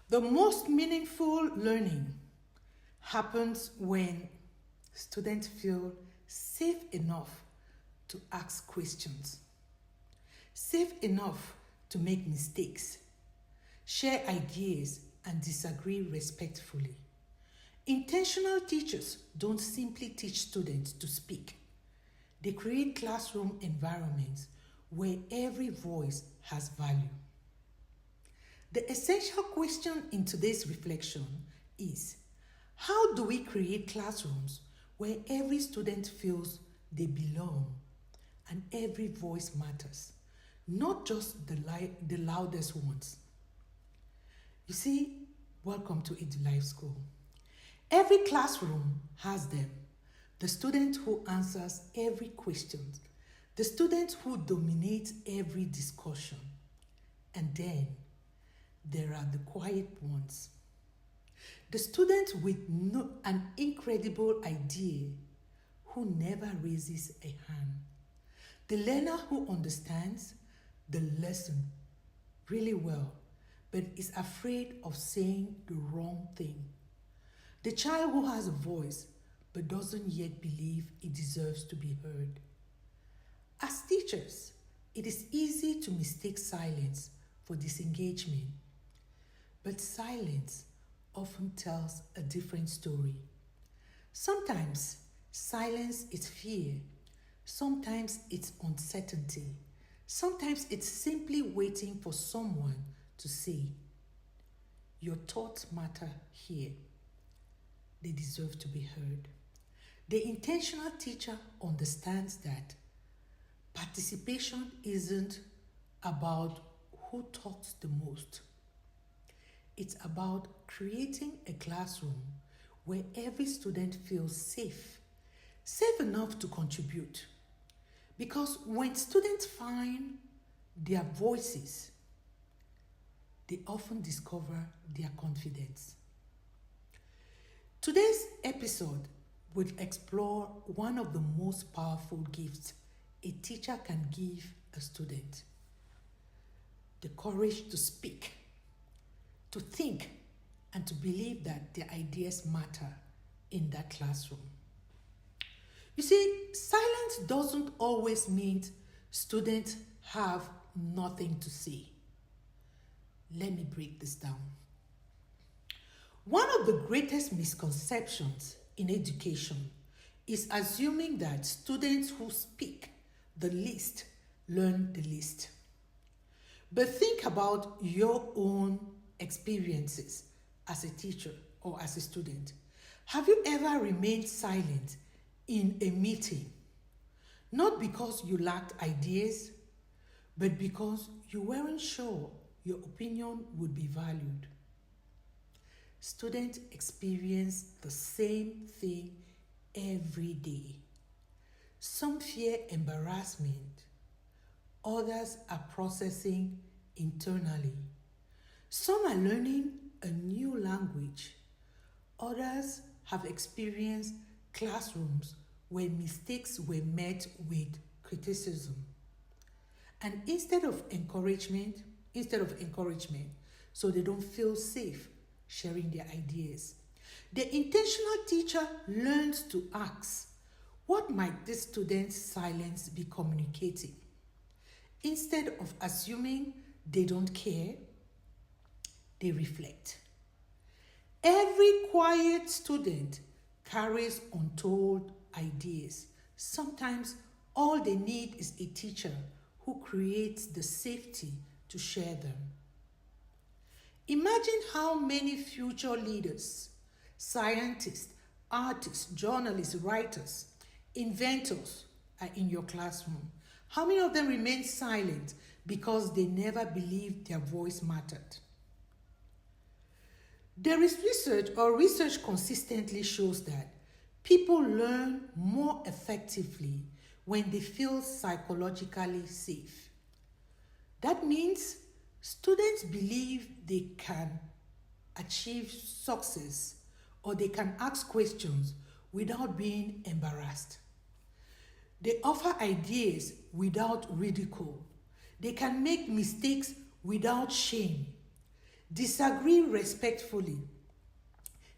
The most meaningful learning happens when students feel safe enough to ask questions, safe enough to make mistakes, share ideas, and disagree respectfully. Intentional teachers don't simply teach students to speak. They create classroom environments where every voice has value. The essential question in today's reflection is, how do we create classrooms where every student feels they belong and every voice matters, not just the loudest ones? You see, welcome to EduLife School. Every classroom has them. The student who answers every question, the student who dominates every discussion, and then there are the quiet ones. The student with an incredible idea who never raises a hand. The learner who understands the lesson really well but is afraid of saying the wrong thing. The child who has a voice but doesn't yet believe it deserves to be heard. As teachers, it is easy to mistake silence for disengagement, but silence often tells a different story. Sometimes silence is fear, sometimes it's uncertainty, sometimes it's simply waiting for someone to say, "Your thoughts matter here. They deserve to be heard." The intentional teacher understands that participation isn't about who talks the most. It's about creating a classroom where every student feels safe, safe enough to contribute. Because when students find their voices, they often discover their confidence. Today's episode will explore one of the most powerful gifts a teacher can give a student: the courage to speak, to think, and to believe that their ideas matter in that classroom. You see, silence doesn't always mean students have nothing to say. Let me break this down. One of the greatest misconceptions in education is assuming that students who speak the least learn the least. But think about your own experiences as a teacher or as a student. Have you ever remained silent in a meeting? Not because you lacked ideas, but because you weren't sure your opinion would be valued. Students experience the same thing every day. Some fear embarrassment, others are processing internally. Some are learning a new language, others have experienced classrooms where mistakes were met with criticism. And instead of encouragement, so they don't feel safe sharing their ideas, the intentional teacher learns to ask, what might this student's silence be communicating? Instead of assuming they don't care, they reflect. Every quiet student carries untold ideas. Sometimes all they need is a teacher who creates the safety to share them. Imagine how many future leaders, scientists, artists, journalists, writers, inventors are in your classroom. How many of them remain silent because they never believed their voice mattered? There is research consistently shows that people learn more effectively when they feel psychologically safe. That means students believe they can achieve success or they can ask questions without being embarrassed. They offer ideas without ridicule. They can make mistakes without shame. disagree respectfully,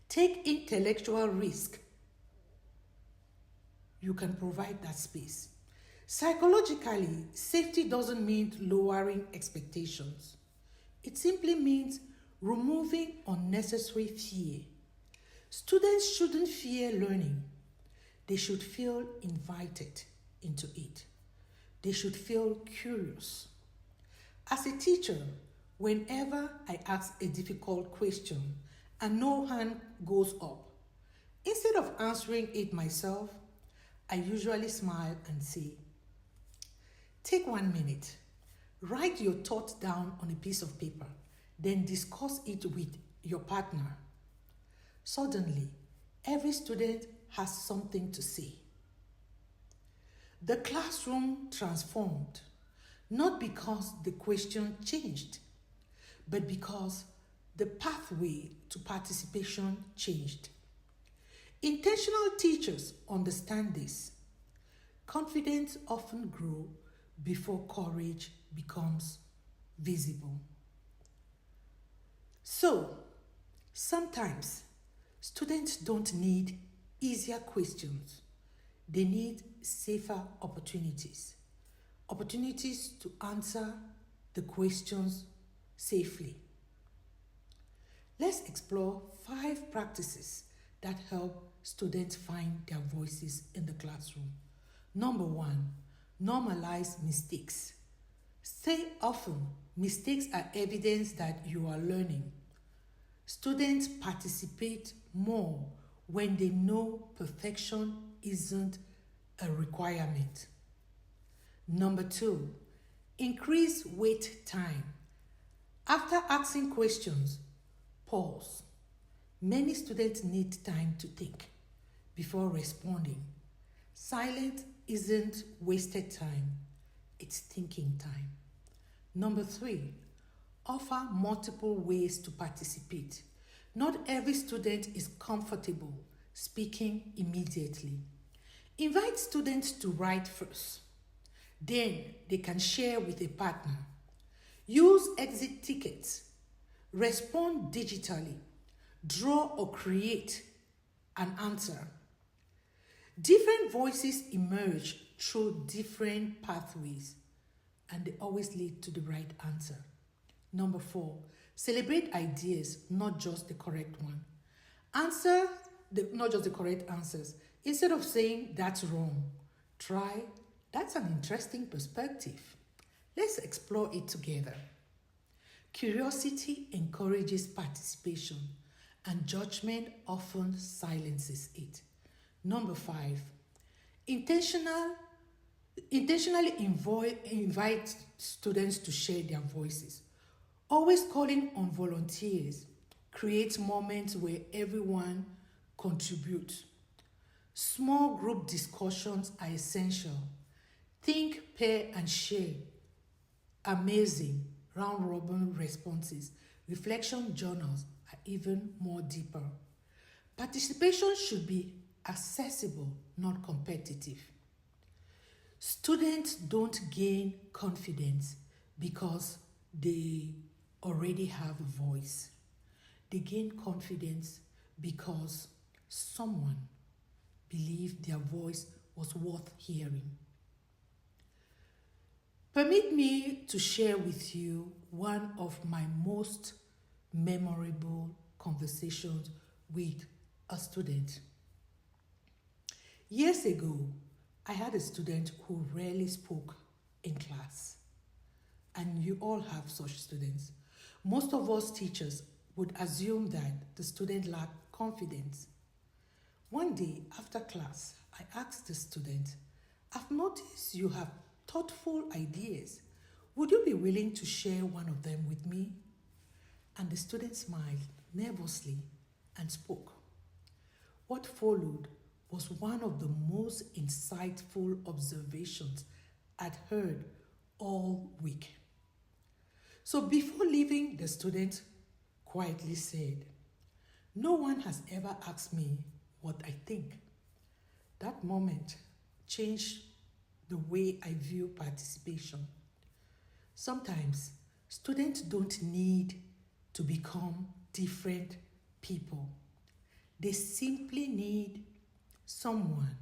take intellectual risk. You can provide that space. Psychologically, safety doesn't mean lowering expectations. It simply means removing unnecessary fear. Students shouldn't fear learning. They should feel invited into it. They should feel curious. As a teacher, whenever I ask a difficult question and no hand goes up, instead of answering it myself, I usually smile and say, take 1 minute, write your thoughts down on a piece of paper, then discuss it with your partner. Suddenly, every student has something to say. The classroom transformed, not because the question changed, but because the pathway to participation changed. Intentional teachers understand this. Confidence often grows before courage becomes visible. So, sometimes students don't need easier questions. They need safer opportunities. Opportunities to answer the questions safely. Let's explore 5 practices that help students find their voices in the classroom. Number 1, normalize mistakes. Say often, mistakes are evidence that you are learning. Students participate more when they know perfection isn't a requirement. Number 2, increase wait time. After asking questions, pause. Many students need time to think before responding. Silence isn't wasted time, it's thinking time. Number 3, offer multiple ways to participate. Not every student is comfortable speaking immediately. Invite students to write first. Then they can share with a partner. Use exit tickets. Respond digitally. Draw or create an answer. Different voices emerge through different pathways, and they always lead to the right answer. Number 4, celebrate ideas, not just the correct one. Not just the correct answers. Instead of saying that's wrong, try that's an interesting perspective. Let's explore it together. Curiosity encourages participation, and judgment often silences it. Number 5, intentionally invite students to share their voices. Always calling on volunteers creates moments where everyone contributes. Small group discussions are essential. Think, pair, and share. Amazing round robin responses. Reflection journals are even more deeper. Participation should be accessible, not competitive. Students don't gain confidence because they already have a voice. They gain confidence because someone believed their voice was worth hearing. Permit me to share with you one of my most memorable conversations with a student. Years ago, I had a student who rarely spoke in class. And you all have such students. Most of us teachers would assume that the student lacked confidence. One day after class, I asked the student, I've noticed you have thoughtful ideas. Would you be willing to share one of them with me? And the student smiled nervously and spoke. What followed was one of the most insightful observations I'd heard all week. So before leaving, the student quietly said, "No one has ever asked me what I think." That moment changed the way I view participation. Sometimes students don't need to become different people. They simply need someone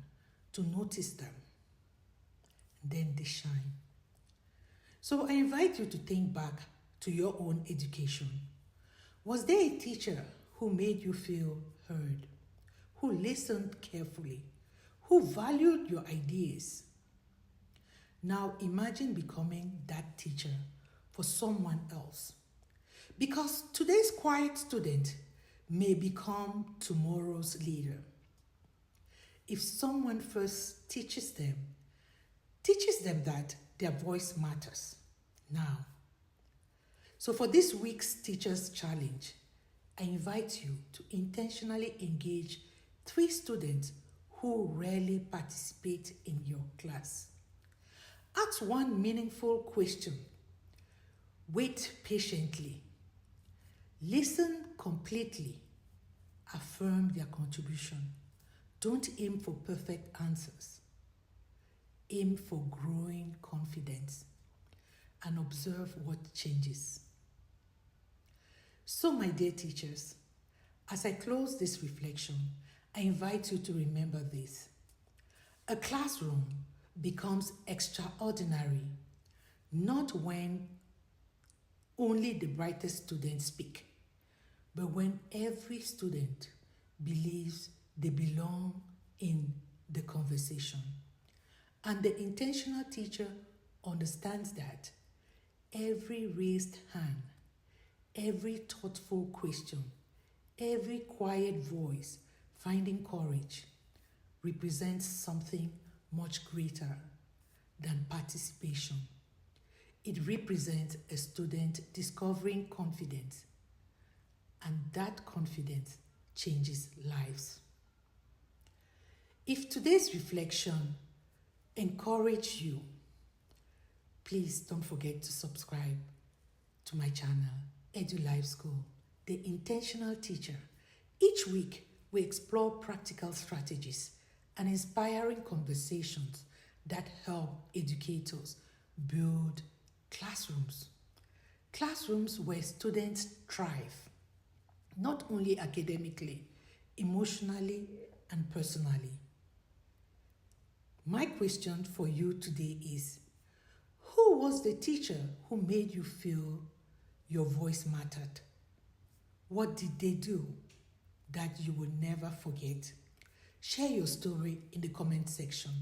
to notice them. Then they shine. So I invite you to think back to your own education. Was there a teacher who made you feel heard, who listened carefully, who valued your ideas? Now imagine becoming that teacher for someone else. Because today's quiet student may become tomorrow's leader. If someone first teaches them that their voice matters now. So for this week's Teacher's Challenge, I invite you to intentionally engage 3 students who rarely participate in your class. Ask one meaningful question. Wait patiently. Listen completely. Affirm their contribution. Don't aim for perfect answers. Aim for growing confidence and observe what changes. So, my dear teachers, as I close this reflection, I invite you to remember this. A classroom becomes extraordinary not when only the brightest students speak, but when every student believes they belong in the conversation. And the intentional teacher understands that every raised hand, every thoughtful question, every quiet voice finding courage represents something much greater than participation. It represents a student discovering confidence, and that confidence changes lives. If today's reflection encouraged you, please don't forget to subscribe to my channel, Edu Life School, The Intentional Teacher. Each week, we explore practical strategies and inspiring conversations that help educators build classrooms. Classrooms where students thrive, not only academically, emotionally, and personally. My question for you today is, who was the teacher who made you feel your voice mattered? What did they do that you will never forget? Share your story in the comment section.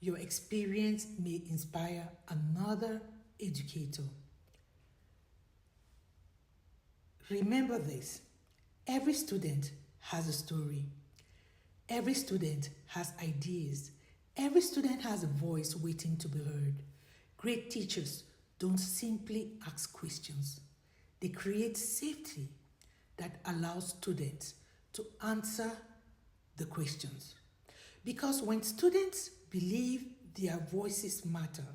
Your experience may inspire another educator. Remember this, every student has a story. Every student has ideas. Every student has a voice waiting to be heard. Great teachers don't simply ask questions. They create safety that allows students to answer the questions. Because when students believe their voices matter,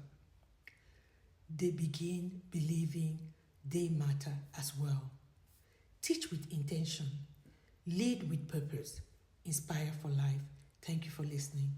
they begin believing they matter as well. Teach with intention, lead with purpose, inspire for life. Thank you for listening.